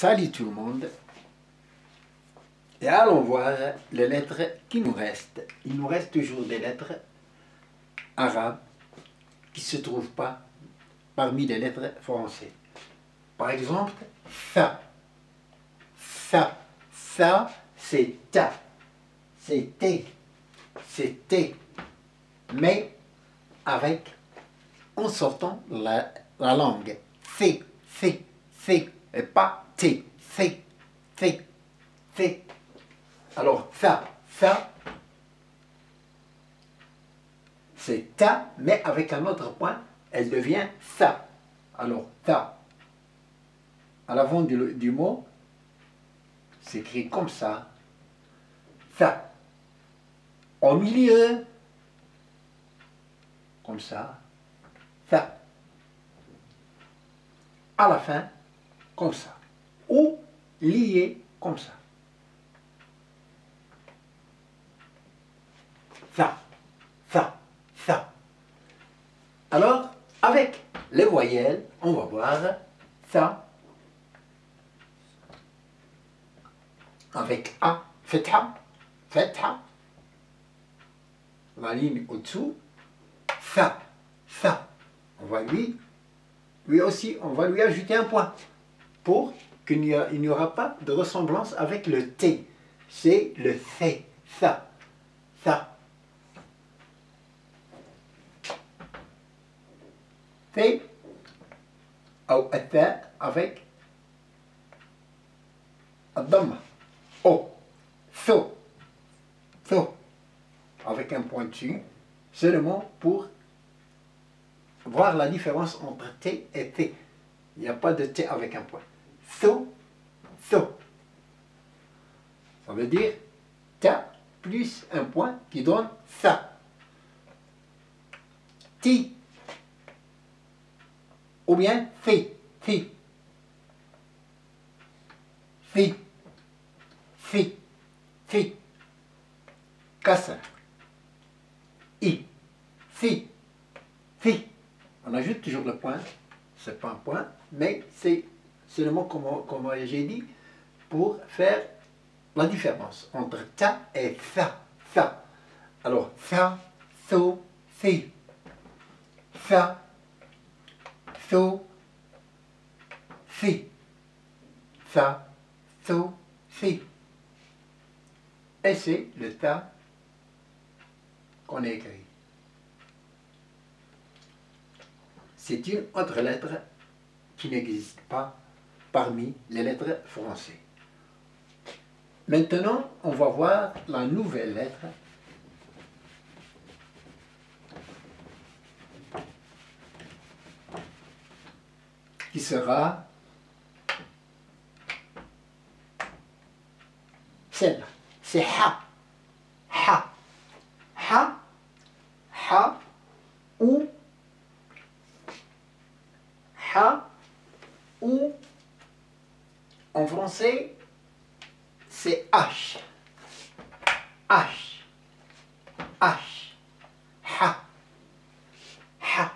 Salut tout le monde. Et allons voir les lettres qui nous restent. Il nous reste toujours des lettres arabes qui ne se trouvent pas parmi les lettres françaises. Par exemple, ça. Ça. Ça, c'est ta. C'est T. C'est T. Mais avec, en sortant la langue. C. C. C. Et pas T. C. C. C. Alors, ça, c'est ta, mais avec un autre point, elle devient ça. Alors, ta, à l'avant du mot, c'est écrit comme ça. Ça. Au milieu, comme ça. Ça. À la fin, comme ça. Ou lié, comme ça. Ça, ça, ça. Alors, avec les voyelles, on va voir ça. Avec A, fetha, fetha. La ligne au-dessous. Ça, ça. On va lui aussi, on va lui ajouter un point. Pour qu'il n'y aura pas de ressemblance avec le T. C'est le C, ça, ça. T ou التاء avec الضمة O, so, so, avec un point dessus, seulement pour voir la différence entre T et T. Il n'y a pas de T avec un point. So, so. Ça veut dire ta plus un point qui donne ça. Ti. Ou bien fi, fi, fi, fi, fi, kasra, i, fi, fi. On ajoute toujours le point, c'est pas un point, mais c'est seulement comme j'ai dit, pour faire la différence entre ta et ça, ça. Alors, ça, so, fi, ça, so, fi, ça, so, fi. Et c'est le ta qu'on a écrit. C'est une autre lettre qui n'existe pas parmi les lettres françaises. Maintenant, on va voir la nouvelle lettre qui sera celle-là. C'est ha. Ha. Ha. Ha. Ou. Ha. Ou. En français, c'est H. H. H. Ha. Ha.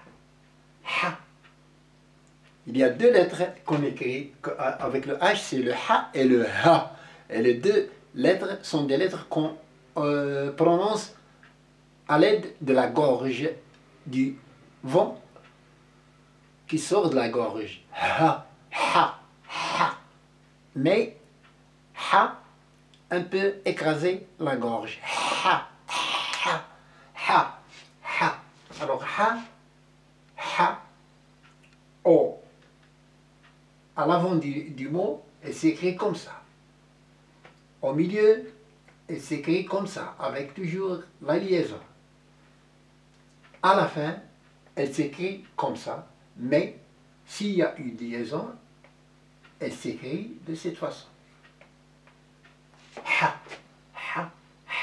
Ha. Il y a deux lettres qu'on écrit avec le H, c'est le Ha et le Ha. Et les deux lettres sont des lettres qu'on prononce à l'aide de la gorge, du vent qui sort de la gorge. Ha, ha, ha. Mais Ha, un peu écraser la gorge. Ha, ha, ha, ha. Alors Ha, Ha, O. À l'avant du mot, elle s'écrit comme ça. Au milieu, elle s'écrit comme ça, avec toujours la liaison. À la fin, elle s'écrit comme ça, mais s'il y a une liaison, elle s'écrit de cette façon. Ha, ha,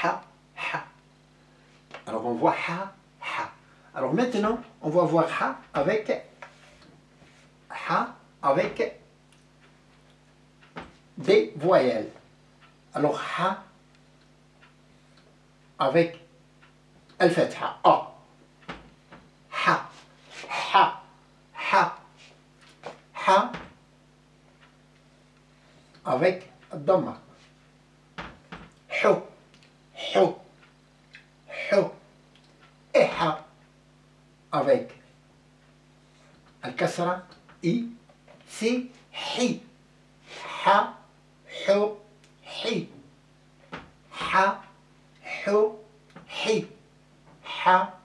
ha, ha. Alors on voit ha, ha. Alors maintenant, on va voir ha avec des voyelles. Alors ha avec al-fatha, A. Ha, ha, ha, ha, avec Dhamma. Hou, hou, hou. Et Ha avec Al-Kasra, I, c'est Hi. Ha, hou, hi. Ha, hou, hi. Ha,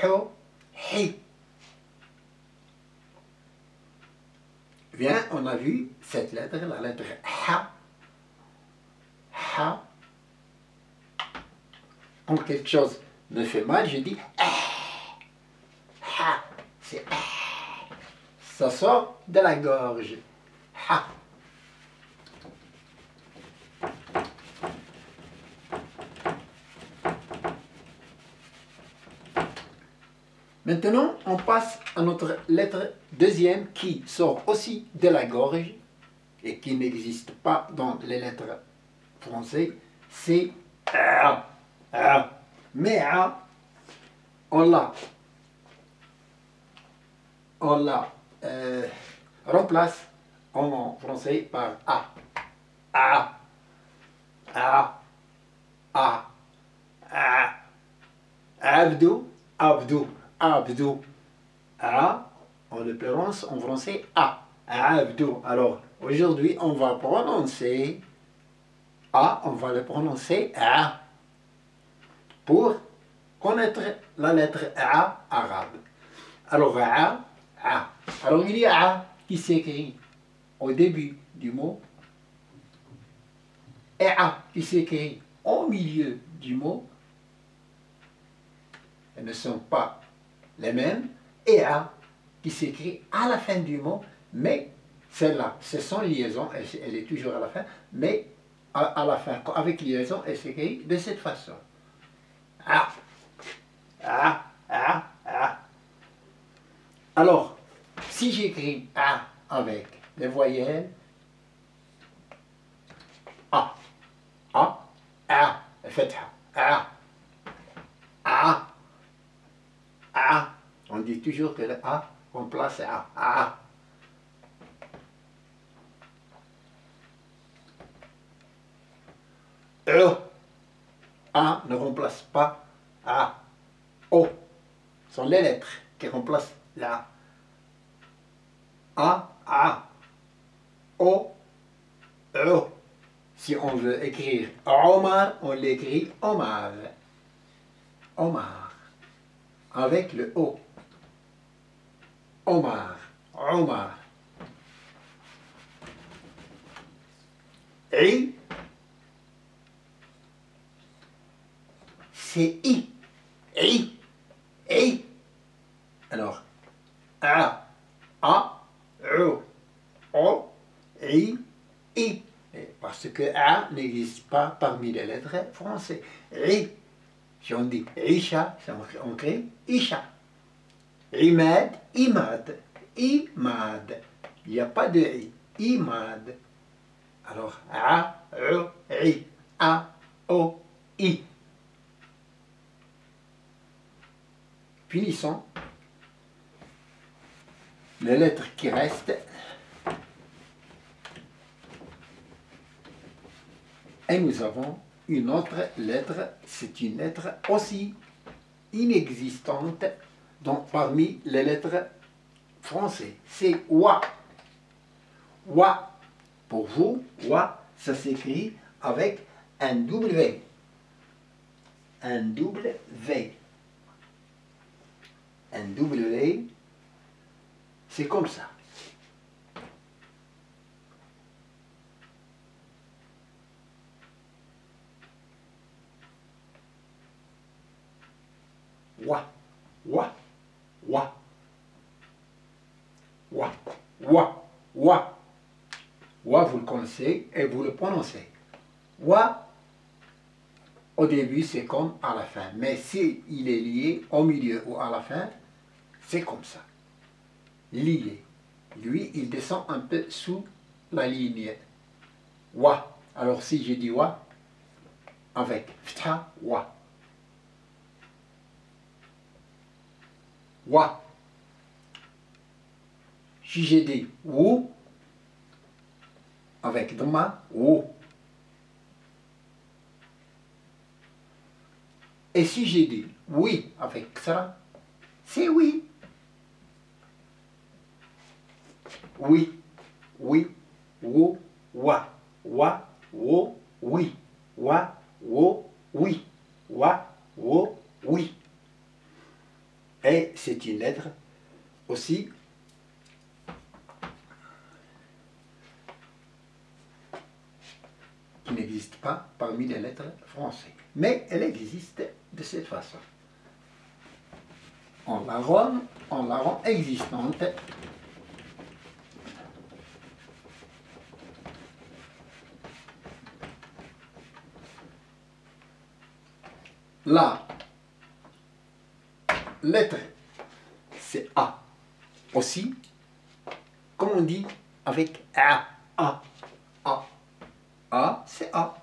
hou, hi. Bien, on a vu cette lettre, la lettre Ha. Ha. Quand quelque chose me fait mal, je dis Ha. C'est ça sort de la gorge. Ha. Maintenant, on passe à notre lettre deuxième qui sort aussi de la gorge et qui n'existe pas dans les lettres françaises. C'est A. A. Mais A, on la remplace en français par A. A. A. A. A. Abdou. Abdou. Abdou. A, on le prononce en français A. Abdou. Alors, aujourd'hui, on va prononcer A, on va le prononcer A. Pour connaître la lettre A arabe. Alors, A, A. Alors, il y a A qui s'écrit au début du mot et A qui s'écrit au milieu du mot. Elles ne sont pas les mêmes, et A qui s'écrit à la fin du mot, mais celle-là, c'est sans liaison, elle est toujours à la fin, mais à la fin, avec liaison, elle s'écrit de cette façon. A. A. A. A. Alors, si j'écris A avec les voyelles, A, A, A, Fetha, A, A, A. On dit toujours que le A remplace A. A. E. A ne remplace pas A. O. Ce sont les lettres qui remplacent la A. A. O. E. Si on veut écrire Omar, on l'écrit Omar. Omar. Avec le O. Omar. Omar. I. C'est I. I. I. Alors, A. A. O. O. I. I. Parce que A n'existe pas parmi les lettres françaises. I. Si on dit Isha, on crée Isha. Imad, Imad. Imad. Il n'y a pas de I. Imad. Alors, A, O, I. A, O, I. Finissons les lettres qui restent. Et nous avons une autre lettre, c'est une lettre aussi inexistante parmi les lettres françaises. C'est Wa. Wa. Pour vous, Wa, ça s'écrit avec un W. Un W. Un W, c'est comme ça. Wa, wa, wa, wa, wa, wa. Wa, vous le connaissez et vous le prononcez. Wa, au début, c'est comme à la fin. Mais s'il est lié au milieu ou à la fin, c'est comme ça. Lié. Lui, il descend un peu sous la ligne. Wa. Alors si je dis wa, avec ftha, wa. Wa. Si j'ai dit ou, avec demain, O. Et si j'ai dit oui avec ça, c'est oui. Oui, oui, wo, wa, wo, oui, wa, wo, oui, wa, wo, oui. Et c'est une lettre aussi qui n'existe pas parmi les lettres françaises. Mais elle existe de cette façon. On la rend existante. La lettre, c'est A. Aussi, comme on dit avec A. A. A. A, c'est A.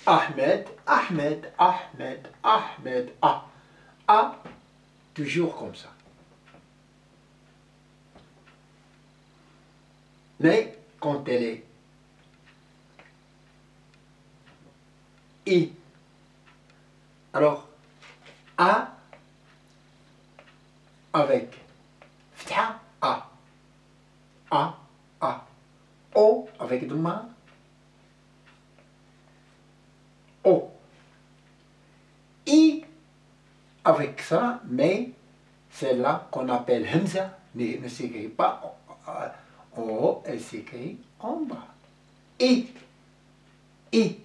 Ahmed, Ahmed, Ahmed, Ahmed, A. A, toujours comme ça. Mais quand elle est I, alors A avec ftha, A. A, A. O avec demain, O. I avec ça, mais celle-là qu'on appelle Hamza ne s'écrit pas en haut, elle s'écrit en bas. I, I,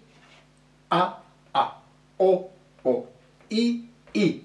A, A, O, O, I, I.